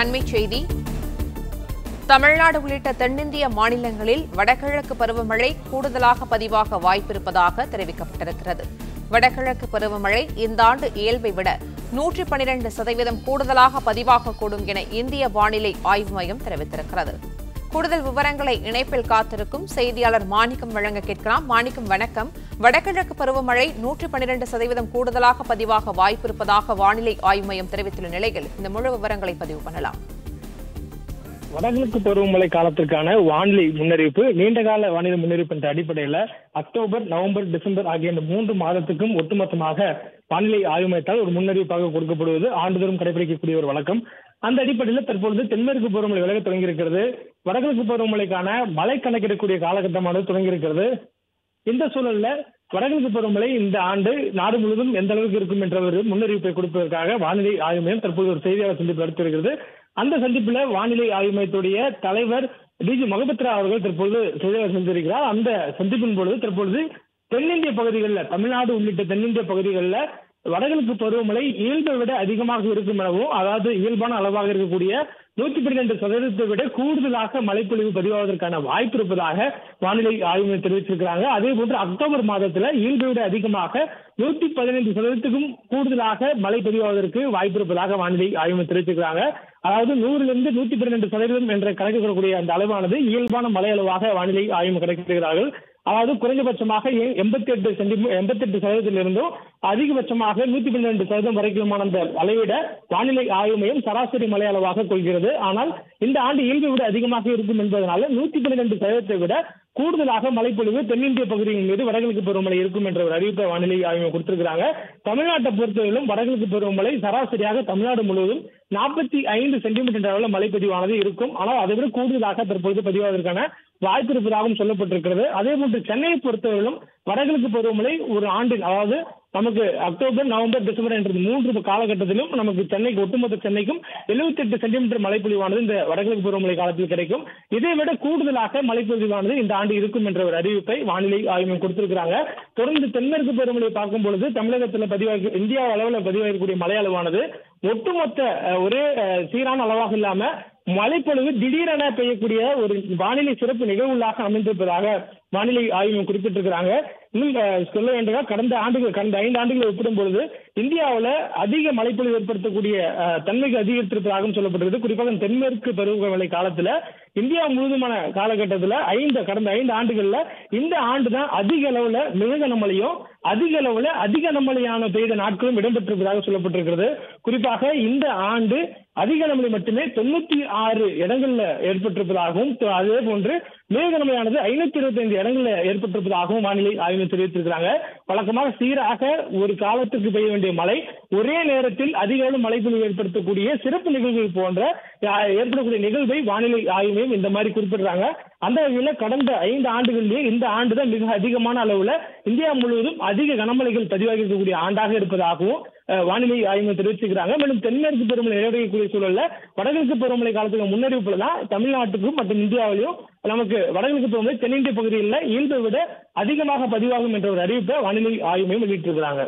அண்மைச் செய்தி. தமிழ்நாடு உள்ளிட்ட தென்னிந்திய மாநிலங்களில் வடகிழக்கு பருவமழை கூடுதலாக பதிவாக வாய்ப்பிருப்பதாக தெரிவிக்கப்பட்டிருக்கிறது. வடகிழக்கு பருவமழை இந்த ஆண்டு இயல்பை விட 112% கூடுதலாக பதிவாகக்கூடும் என இந்திய வானிலை ஆய்வு மையம் தெரிவித்திருக்கிறது. கூடுதல் விவரங்களை இணைப்பில் காத்திருக்கும் செய்தியாளர் மாணிக்கம் வழங்க கேட்கலாம். மாணிக்கம், வணக்கம். வடகிழக்கு பருவமழை 112% கூடுதலாக பதிவாக வாய்ப்பிருப்பதாக வானிலை ஆய்வு மையம் தெரிவித்துள்ள நிலையில் இந்த முழு விவரங்களை பதிவு பண்ணலாம். வடகிழக்கு பருவமழை காலத்திற்கான வானிலை முன்னறிவிப்பு நீண்டகால வானிலை முன்னறிவிப்பு என்ற அடிப்படையில் அக்டோபர், நவம்பர், டிசம்பர் ஆகிய இந்த 3 மாதத்துக்கும் ஒட்டுமொத்தமாக வானிலை ஆய்வு மையத்தால் ஒரு முன்னறிவிப்பாக கொடுக்கப்படுவது ஆண்டுதோறும் கடைபிடிக்கக்கூடிய ஒரு வழக்கம். அந்த அடிப்படையில் தற்பொழுது தென்மேற்கு பருவமழை விலக தொடங்கியிருக்கிறது. வடகிழக்கு பருவமழைக்கான மழை கணக்கெடுக்கக்கூடிய காலகட்டமானது தொடங்கியிருக்கிறது. இந்த சூழல்ல வடகிழக்கு பருவமழை இந்த ஆண்டு நாடு முழுவதும் எந்த அளவுக்கு இருக்கும் என்ற ஒரு முன்னறிவிப்பை கொடுப்பதற்காக வானிலை ஆய்வு மையம் தற்போது ஒரு செய்தியாளர் சந்திப்பு நடத்தி வருகிறது. அந்த சந்திப்புல வானிலை ஆய்வு மையத்துடைய தலைவர் டிஜி மகபத்ரா அவர்கள் தற்போது செய்தியாளர் சந்தித்திருக்கிறார். அந்த சந்திப்பின் பொழுது தற்பொழுது தென்னிந்திய பகுதிகளில், தமிழ்நாடு உள்ளிட்ட தென்னிந்திய பகுதிகளில் வடகிழக்கு பருவமழை இயல்பை விட அதிகமாக இருக்கும் எனவும், அதாவது இயல்பான அளவாக இருக்கக்கூடிய 112% விட கூடுதலாக மழைப்பொழிவு பதிவாவதற்கான வாய்ப்பு இருப்பதாக வானிலை ஆய்வு மையம் தெரிவித்திருக்கிறாங்க. அதே போன்று அக்டோபர் மாதத்துல இயல்பை விட அதிகமாக 115%க்கும் கூடுதலாக மழை பதிவாவதற்கு வாய்ப்பு இருப்பதாக வானிலை ஆய்வு மையம் தெரிவித்திருக்கிறாங்க. அதாவது 100லிருந்து 112% என்ற கணக்கிடக்கூடிய அந்த அளவானது இயல்பான மழை அளவாக வானிலை ஆய்வு கணக்கிடுகிறார்கள். அதாவது குறைந்தபட்சமாக 88% அதிகபட்சமாக 112% வரைக்குமான அந்த அளவிட வானிலை ஆய்வு மையம் சராசரி மழை அளவாக கொள்கிறது. ஆனால் இந்த ஆண்டு இயல்பை விட அதிகமாக இருக்கும் என்பதனால 112% விட கூடுதலாக மழைப்பொழிவு தென்னிந்திய பகுதியின் மீது வடகிழக்கு பருவமழை இருக்கும் என்ற ஒரு அறிவிப்பை வானிலை ஆய்வு கொடுத்திருக்கிறாங்க. தமிழ்நாட்டை பொறுத்தவரையிலும் வடகிழக்கு பருவமழை சராசரியாக தமிழ்நாடு முழுவதும் 45 சென்டிமீட்டர் அளவில் மழைப்பதிவானது இருக்கும். ஆனால் அதை விட கூடுதலாக தற்பொழுது பதிவாவதற்கான வாய்ப்பு இருப்பதாகவும் சொல்லப்பட்டிருக்கிறது. அதே போன்று சென்னையை பொறுத்தவரையிலும் வடகிழக்கு பருவமழை ஒரு ஆண்டில், அதாவது நமக்கு அக்டோபர், நவம்பர், டிசம்பர் என்ற 3 காலகட்டத்திலும் நமக்கு சென்னைக்கு, ஒட்டுமொத்த சென்னைக்கும் 78 சென்டிமீட்டர் மழைப்பொழிவானது இந்த வடகிழக்கு பருவமழை காலத்தில் கிடைக்கும். இதை விட கூடுதலாக மழைப்பொழிவானது இந்த ஆண்டு இருக்கும் என்ற ஒரு அறிவிப்பை வானிலை ஆய்வு கொடுத்திருக்கிறாங்க. தொடர்ந்து தென்மேற்கு பருவமழை பார்க்கும் பொழுது தமிழகத்தில் பதிவாகி, இந்தியா அளவில் பதிவாகக்கூடிய மழை அளவானது ஒட்டுமொத்த ஒரே சீரான அளவாக இல்லாம மழைப்பொழிவு திடீரென பெய்யக்கூடிய ஒரு வானிலை சிறப்பு நிகழ்வுகளாக அமைந்திருப்பதாக வானிலை ஆய்வு குறிப்பிட்டிருக்கிறாங்க. இன்னும் சொல்ல வேண்டுமா, கடந்த 5 ஆண்டுகளை ஒப்பிடும் பொழுது இந்தியாவில் அதிக மழைப்பொழிவு ஏற்படுத்தக்கூடிய தன்மைக்கு அதிகரித்திருப்பதாகவும் சொல்லப்பட்டிருக்கு. குறிப்பாக தென்மேற்கு பருவமழை காலத்துல இந்தியா முழுவதுமான காலகட்டத்தில் கடந்த 5 ஆண்டுகள்ல இந்த ஆண்டு தான் அதிக அளவுல மிக கனமழையும் அதிக அளவுல அதிக கனமழையான பெய்த நாட்களும் இடம்பெற்றிருப்பதாக சொல்லப்பட்டிருக்கிறது. குறிப்பாக இந்த ஆண்டு அதிக கனமழை மட்டுமே 96 இடங்கள்ல ஏற்பட்டிருப்பதாகவும், அதே போன்று மிக கனமழையானது 525 இடங்கள்ல ஏற்பட்டிருப்பதாகவும் வானிலை ஆய்வு தெரிவித்திருக்கிறாங்க. வழக்கமாக சீராக ஒரு காலத்துக்கு பெய்ய வேண்டிய மழை ஒரே நேரத்தில் அதிக அளவு மழைப்பொழிவு ஏற்படுத்தக்கூடிய சிறப்பு நிகழ்வுகள் போன்ற ஏற்படக்கூடிய நிகழ்வை வானிலை ஆய்வு இந்த மாதிரி குறிப்பிடுறாங்க. அந்த வகையில் கடந்த 5 ஆண்டுகளிலேயே இந்த ஆண்டு தான் மிக அதிகமான அளவுல இந்தியா முழுவதும் அதிக கனமழைகள் பதிவாகி இருக்கக்கூடிய ஆண்டாக இருப்பதாகவும் வானிலை ஆய்வு தெரிவிச்சிருக்கிறாங்க. மேலும் தென்மேற்கு பருவமழை நிறைவடையக்கூடிய சூழல்ல வடகிழக்கு பருவமழை காலத்துக்கு முன்னறிவிப்புல தான் தமிழ்நாட்டுக்கும் மற்றும் இந்தியாவிலும் நமக்கு வடகிழக்கு பருவமழை தென்னிந்திய பகுதிகளில் இயல்பை விட அதிகமாக பதிவாகும் என்ற ஒரு அறிவிப்பை வானிலை ஆய்வு வெளியிட்டிருக்கிறாங்க.